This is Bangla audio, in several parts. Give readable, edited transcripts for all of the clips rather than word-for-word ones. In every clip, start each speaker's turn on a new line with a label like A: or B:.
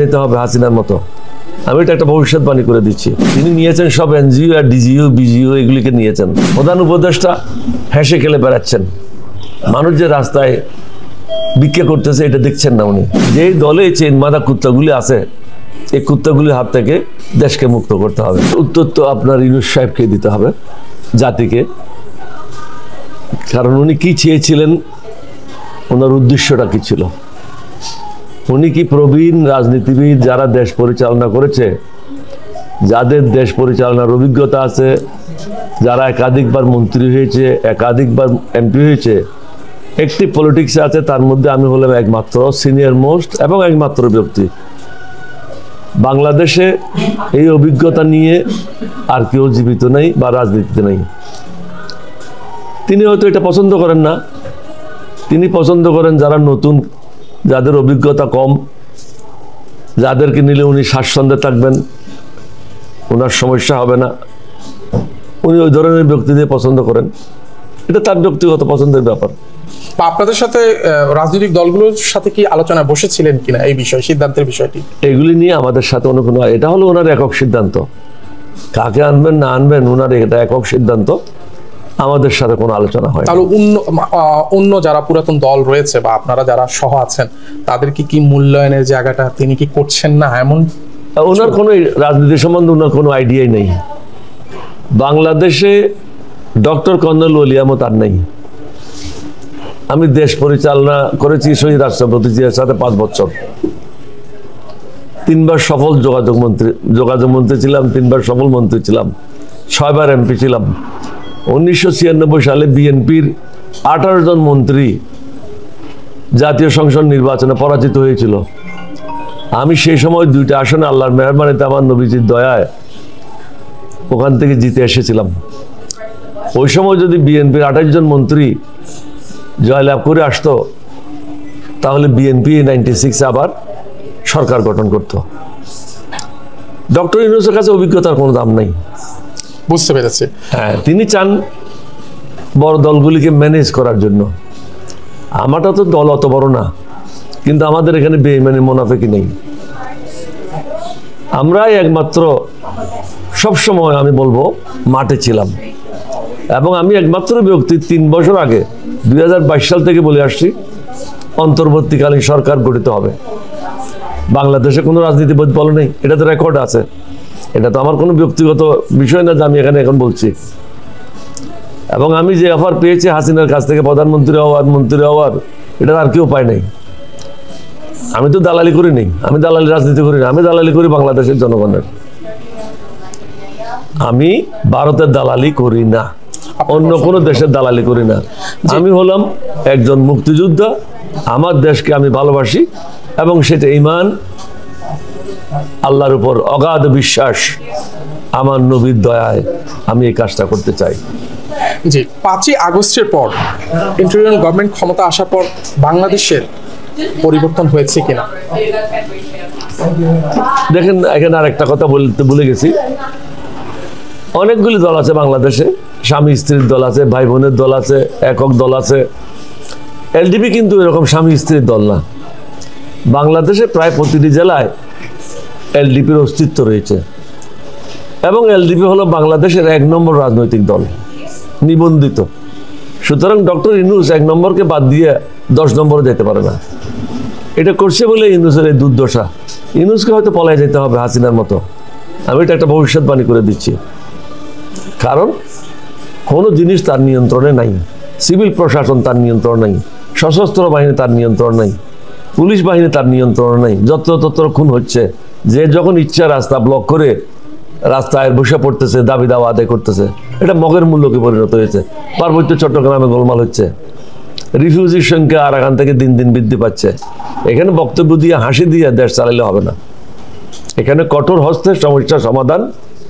A: যেতে হবে হাসিনার মতো। আমি এটা একটা ভবিষ্যৎবাণী করে দিচ্ছি। তিনি নিয়েছেন সব এনজিও আর ডিজিও বিজিও এগুলিকে নিয়েছেন। প্রধান উপদেষ্টা হেসে খেলে বেড়াচ্ছেন। মানুষ যে রাস্তায় ভিক্ষা করতেছে এটা দেখছেন না উনি। যেই দলে চেন মাদা কুত্তাগুলি আছে এই কুত্তাগুলির হাত থেকে দেশকে মুক্ত করতে হবে। উত্তর তো আপনার ইউনূস সাহেবকে দিতে হবে, জাতিকে। কারণ উনি কি চেয়েছিলেন, ওনার উদ্দেশ্যটা কি ছিল? উনি কি প্রবীণ রাজনীতিবিদ যারা দেশ পরিচালনা করেছে, যাদের দেশ পরিচালনার অভিজ্ঞতা আছে, যারা একাধিকবার মন্ত্রী হয়েছে, একাধিকবার এমপি হয়েছে, একটি পলিটিক্সে আছে, তার মধ্যে আমি হলাম একমাত্র সিনিয়র মোস্ট এবং একমাত্র ব্যক্তি। বাংলাদেশে এই অভিজ্ঞতা নিয়ে আর কেউ জীবিত নেই বা রাজনীতিতে নেই। তিনি হয়তো এটা পছন্দ করেন না। তিনি পছন্দ করেন যারা নতুন, যাদের অভিজ্ঞতা কম, যাদেরকে নিলে উনি স্বাচ্ছন্দ্যে থাকবেন, ওনার সমস্যা হবে না। উনি ওই ধরনের ব্যক্তিদের পছন্দ করেন। এটা তার ব্যক্তিগত পছন্দের ব্যাপার।
B: আপনাদের সাথে রাজনৈতিক দলগুলোর সাথে কি আলোচনা বসেছিলেন কিনা এই বিষয়, সিদ্ধান্তের বিষয়টি?
A: এগুলি নিয়ে আমাদের সাথে অন্য কোনো, এটা হলো ওনার একক সিদ্ধান্ত। কাকে আনবেন না আনবেন ওনার এটা একক সিদ্ধান্ত, আমাদের সাথে কোনো আলোচনা হয়।
B: তাহলে অন্য যারা পুরাতন দল রয়েছে বা আপনারা যারা সহ আছেন তাদের কি মূল্যায়নের জায়গাটা তিনি কি করছেন না এমন?
A: ওনার কোনো রাজনীতি সম্বন্ধে ওনার কোনো আইডিয়াই নেই। বাংলাদেশে ডক্টর কর্নেল ওলি আহমদ আর নেই। আমি দেশ পরিচালনা করেছি শহীদ রাষ্ট্রপতি জিয়ার সাথে 5 বছর। 3বার সফল যোগাযোগ মন্ত্রী ছিলাম, 3বার সফল মন্ত্রী ছিলাম, 6বার এমপি ছিলাম। 1996 সালে বিএনপির 18 জন মন্ত্রী জাতীয় সংসদ নির্বাচনে পরাজিত হয়েছিল। আমি সেই সময় 2টা আসনে আল্লাহর মেহরবানিতে আমার নবীজির দয়ায় ওখান থেকে জিতে এসেছিলাম। ওই সময় যদি বিএনপির 28 জন মন্ত্রী জয়লাভ করে আসতো তাহলে বিএনপি 96 আবার সরকার গঠন করত। ডক্টর ইউনূসের কাছে অভিজ্ঞতার কোনো দাম নাই।
B: বুঝতে পেরেছি।
A: হ্যাঁ, তিনি চান বড় দলগুলিকে ম্যানেজ করার জন্য। আমারটা তো দল অত বড় না, কিন্তু আমাদের এখানে বেঈমানি মুনাফিকি নেই। আমরাই একমাত্র সবসময় আমি বলবো মাঠে ছিলাম। এবং আমি একমাত্র ব্যক্তি 3 বছর আগে 2022 সাল থেকে বলে আসছি অন্তর্বর্তীকালীন সরকার গঠিত হবে। বাংলাদেশে কোনো রাজনীতিবিদ বলে নেই, এটা তো রেকর্ড আছে। এটা তো আমার কোনো ব্যক্তিগত বিষয় না যে আমি এখানে এখন বলছি। এবং আমি যে অফার পেয়েছি হাসিনার কাছ থেকে প্রধানমন্ত্রী হওয়ার, মন্ত্রী হওয়ার, এটা আর কেউ পায় নাই। আমি তো দালালি করি নেই, আমি দালালি রাজনীতি করি না, আমি দালালি করি বাংলাদেশের জনগণের। আমি ভারতের দালালি করি না, অন্য কোনো দেশের দালালি করি না। আমি হলাম একজন মুক্তিযোদ্ধা। আমার দেশকে আমি ভালোবাসি এবং সেটা ঈমান, আল্লাহর উপর অগাধ বিশ্বাস, আমার নবীর দয়ায় আমি এই কাজটা করতে চাই।
B: জি, 5ই আগস্টের পর ইন্টারিম গভর্নমেন্ট ক্ষমতা আসার পর বাংলাদেশের পরিবর্তন হয়েছে কিনা?
A: দেখেন, এখানে আর একটা কথা বলতে ভুলে গেছি। অনেকগুলি দল আছে বাংলাদেশে, স্বামী স্ত্রীর দল আছে, ভাই বোনের দল আছে, একক দল আছে। এলডিপি কিন্তু এরকম স্বামী স্ত্রীর দল না। বাংলাদেশে প্রায় প্রতিটি জেলায় এলডিপির অস্তিত্ব রয়েছে এবং এলডিপি হলো বাংলাদেশের 1 নম্বর রাজনৈতিক দল, নিবন্ধিত। সুতরাং ডক্টর ইউনূস 1 নম্বরকে বাদ দিয়ে 10 নম্বরে যেতে পারে না। এটা করছে বলে ইউনূসের এই দুর্দশা। ইউনূসকে হয়তো পলায় যেতে হবে হাসিনার মতো। আমি এটা একটা ভবিষ্যৎবাণী করে দিচ্ছি। কারণ কোনো জিনিস তার নিয়ন্ত্রণে নাই। সিভিল প্রশাসন তার নিয়ন্ত্রণ নাই, সশস্ত্র বাহিনী তার নিয়ন্ত্রণ নাই, পুলিশ বাহিনী তার নিয়ন্ত্রণ নাই। যত্র খুন হচ্ছে, যে যখন ইচ্ছা রাস্তা ব্লক করে রাস্তায় বসে পড়তেছে, দাবি দাওয়া আদায় করতেছে। এটা মগের মূল্যকে পরিণত হয়েছে। পার্বত্য চট্টগ্রামে গোলমাল হচ্ছে, রিফিউজির সংখ্যা আর এখান থেকে দিন দিন বৃদ্ধি পাচ্ছে। এখানে বক্তব্য দিয়ে হাসি দিয়ে দেশ চালাইলে হবে না। এখানে কঠোর হস্তে সমস্যার সমাধান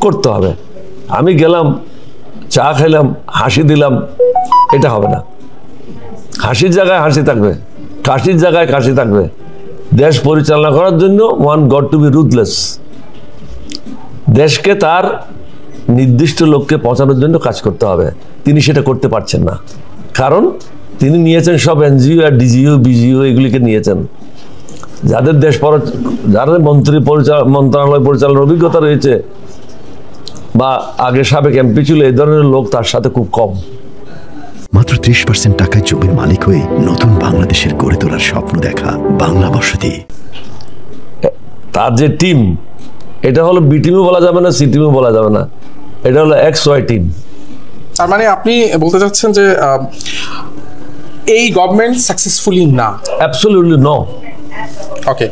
A: করতে হবে। আমি গেলাম, চা খেলাম, হাসি দিলাম, এটা হবে না। হাসির জায়গায় হাসি থাকবে, কাশির জায়গায় কাশি থাকবে। দেশ পরিচালনা করার জন্য one got to be ruthless. দেশকে তার নির্দিষ্ট লক্ষ্যে পৌঁছানোর জন্য কাজ করতে হবে। তিনি সেটা করতে পারছেন না, কারণ তিনি নিয়েছেন সব এনজিও আর ডিজিও বিজিও এগুলিকে নিয়েছেন। যাদের যাদের মন্ত্রণালয় পরিচালনার অভিজ্ঞতা রয়েছে বা আগে সাবেক এমপি ছিল, এই ধরনের লোক তার সাথে খুব কম।
C: মাত্র 30% টাকায় জমির মালিক হয়ে নতুন বাংলাদেশের গড়ে তোলার স্বপ্ন দেখা বাংলা বসতি।
A: তার যে টিম, এটা হলো বি টিমও বলা যাবে না, সি টিমও বলা যাবে না, এটা হলো XY টিম।
B: তার মানে আপনি বলতে চাচ্ছেন যে এই গভর্নমেন্ট সাকসেসফুলি না?
A: Absolutely no.
B: ওকে,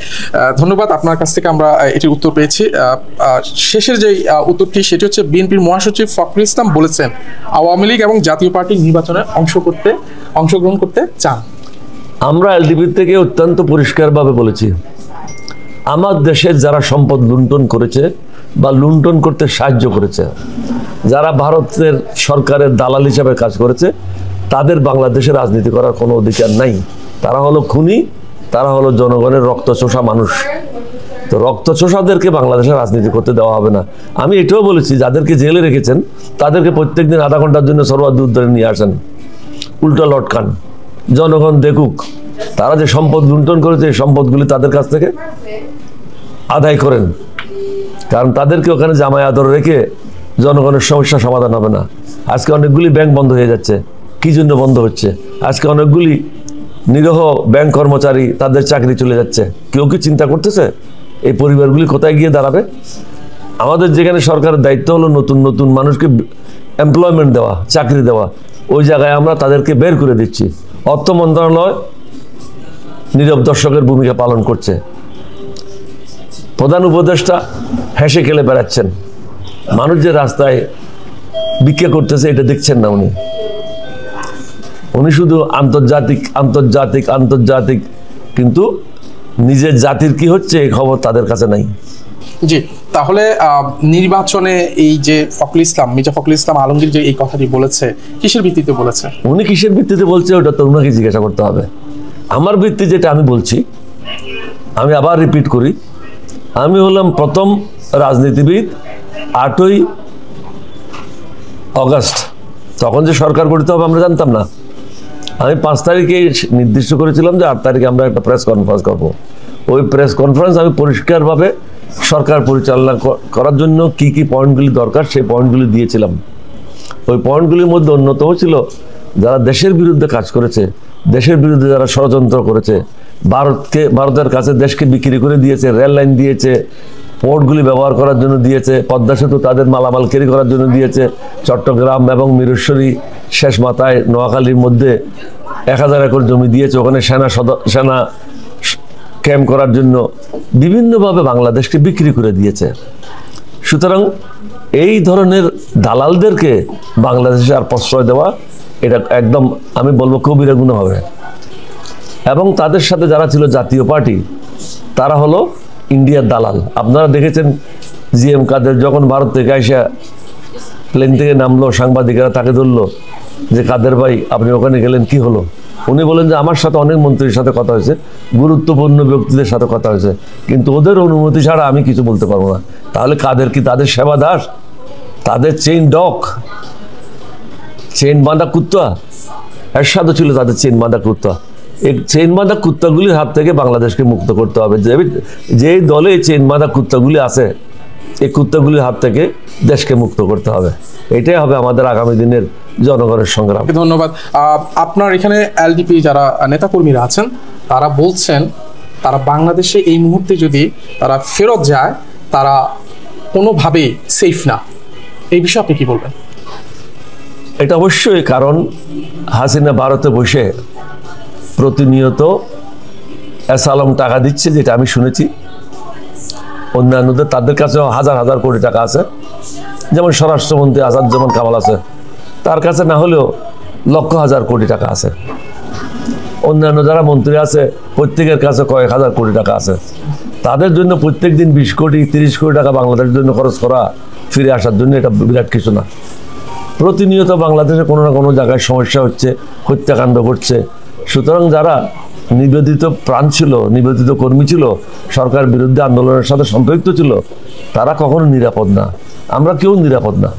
B: ধন্যবাদ। আপনার কাছ থেকে আমরা এটির উত্তর পেয়েছি। শেষের যে উত্তরটি সেটি হচ্ছে বিএনপির মহাসচিব ফখরুল ইসলাম বলেছেন আওয়ামী লীগ এবং জাতীয় পার্টি নির্বাচনে অংশগ্রহণ করতে চান।
A: আমরা এলডিপি থেকে অত্যন্ত পরিষ্কারভাবে বলেছি, আমার দেশের যারা সম্পদ লুণ্ঠন করেছে বা লুণ্ঠন করতে সাহায্য করেছে, যারা ভারতের সরকারের দালাল হিসাবে কাজ করেছে, তাদের বাংলাদেশে রাজনীতি করার কোনো অধিকার নাই। তারা হলো খুনি, তারা হলো জনগণের রক্তচোষা মানুষ। তো রক্তচোষাদেরকে বাংলাদেশে রাজনীতি করতে দেওয়া হবে না। আমি এটাও বলেছি, যাদেরকে জেলে রেখেছেন তাদেরকে প্রত্যেকদিন আধা ঘন্টার জন্য সর্বাধিক ধরে নিয়ে আসেন, উল্টা লটকান, জনগণ দেখুক তারা যে সম্পদ লুণ্ঠন করেছে, এই সম্পদগুলি তাদের কাছ থেকে আদায় করেন। কারণ তাদেরকে ওখানে জামায় আদর রেখে জনগণের সমস্যা সমাধান হবে না। আজকে অনেকগুলি ব্যাংক বন্ধ হয়ে যাচ্ছে। কি জন্য বন্ধ হচ্ছে? আজকে অনেকগুলি নিরীহ ব্যাংক কর্মচারী, তাদের চাকরি চলে যাচ্ছে। কেউ কি চিন্তা করতেছে এই পরিবারগুলি কোথায় গিয়ে দাঁড়াবে? আমাদের যেখানে সরকারের দায়িত্ব হলো নতুন নতুন মানুষকে এমপ্লয়মেন্ট দেওয়া, চাকরি দেওয়া, ওই জায়গায় আমরা তাদেরকে বের করে দিচ্ছি। অর্থ মন্ত্রণালয় নীরব দর্শকের ভূমিকা পালন করছে। প্রধান উপদেষ্টা হেসে খেলে বেড়াচ্ছেন। মানুষ যে রাস্তায় ভিক্ষা করতেছে এটা দেখছেন না। উনি শুধু আন্তর্জাতিক আন্তর্জাতিক আন্তর্জাতিক, কিন্তু নিজের জাতির কি হচ্ছে এই খবর তাদের কাছে নাই।
B: জি, তাহলে নির্বাচনে এই যে মির্জা ফখরুল ইসলাম আলমগীর যে এই কথাটি বলেছে, কিসের ভিত্তিতে বলেছে?
A: উনি কিসের ভিত্তিতে বলছে ওটা তো উনাকে জিজ্ঞাসা করতে হবে। আমার ভিত্তি যেটা আমি বলছি, আমি আবার রিপিট করি, আমি হলাম প্রথম রাজনীতিবিদ 8ই অগস্ট, তখন যে সরকার গঠিত হবে আমরা জানতাম না। আমি 5 তারিখে নির্দিষ্ট করেছিলাম যে 8 তারিখে আমরা একটা প্রেস কনফারেন্স করবো। ওই প্রেস কনফারেন্স আমি পরিষ্কারভাবে সরকার পরিচালনা করার জন্য কি কি পয়েন্টগুলি দরকার সেই পয়েন্টগুলি দিয়েছিলাম। ওই পয়েন্টগুলির মধ্যে অন্যতম ছিল যারা দেশের বিরুদ্ধে কাজ করেছে, দেশের বিরুদ্ধে যারা ষড়যন্ত্র করেছে, ভারতের কাছে দেশকে বিক্রি করে দিয়েছে, রেল লাইন দিয়েছে, পোর্টগুলি ব্যবহার করার জন্য দিয়েছে, পদ্মা সেতু তাদের মালামাল ক্যারি করার জন্য দিয়েছে, চট্টগ্রাম এবং মিরসরাই শেষ মাথায় নোয়াখালীর মধ্যে 1000 একর জমি দিয়েছে, ওখানে সেনা ক্যাম্প করার জন্য বিভিন্নভাবে বাংলাদেশকে বিক্রি করে দিয়েছে। সুতরাং এই ধরনের দালালদেরকে বাংলাদেশে আর প্রশ্রয় দেওয়া এটা একদম আমি বলবো কবিরা গুনাহ হবে। এবং তাদের সাথে যারা ছিল জাতীয় পার্টি, তারা হলো ইন্ডিয়ার দালাল। আপনারা দেখেছেন জিএম কাদের যখন ভারত থেকে আইসা প্লেন থেকে নামলো, সাংবাদিকেরা তাকে ধরলো যে কাদের ভাই আপনি ওখানে গেলেন, কি হলো? উনি বলেন যে আমার সাথে অনেক মন্ত্রীর সাথে কথা হয়েছে, গুরুত্বপূর্ণ ব্যক্তিদের সাথে কথা হয়েছে, কিন্তু ওদের অনুমতি ছাড়া আমি কিছু বলতে পারবো না। তাহলে কাদের কি তাদের সেবা দাস, তাদের চেইন ডগ, চেইন বাঁধা কুত্তা? এরশাদও ছিল তাদের চেইন বাঁধা কুত্তা। এই চেইন বাঁধা কুত্তাগুলির হাত থেকে বাংলাদেশকে মুক্ত করতে হবে। যে দলে চেইন বাঁধা কুত্তাগুলি আছে, এই কুত্তাগুলির হাত থেকে দেশকে মুক্ত করতে হবে। এটাই হবে আমাদের আগামী দিনের জনগণের সংগ্রাম।
B: ধন্যবাদ। আপনার এখানে এলডিপি যারা নেতাকর্মীরা আছেন তারা বলছেন তারা বাংলাদেশে এই মুহূর্তে যদি তারা ফেরত যায় তারা কোনোভাবেই সেফ না। এই বিষয়ে আপনি কি বলবেন?
A: এটা অবশ্যই, কারণ হাসিনা ভারতে বসে প্রতিনিয়ত অ্যাসালাম টাকা দিচ্ছে, যেটা আমি শুনেছি। অন্যান্যদের তাদের কাছেও হাজার হাজার কোটি টাকা আছে, যেমন স্বরাষ্ট্রমন্ত্রী আসাদুজ্জামান কামাল আছে, তার কাছে না হলেও লক্ষ হাজার কোটি টাকা আছে। অন্যান্য যারা মন্ত্রী আছে প্রত্যেকের কাছে কয়েক হাজার কোটি টাকা আছে। তাদের জন্য প্রত্যেক দিন 20 কোটি 30 কোটি টাকা বাংলাদেশের জন্য খরচ করা, ফিরে আসার জন্য এটা বিরাট কিছু না। প্রতিনিয়ত বাংলাদেশে কোনো না কোনো জায়গায় সমস্যা হচ্ছে, হত্যাকাণ্ড ঘটছে। সুতরাং যারা নিবেদিত প্রাণ ছিল, নিবেদিত কর্মী ছিল, সরকার বিরুদ্ধে আন্দোলনের সাথে সম্পৃক্ত ছিল, তারা কখনো নিরাপদ না। আমরা কেউ নিরাপদ না।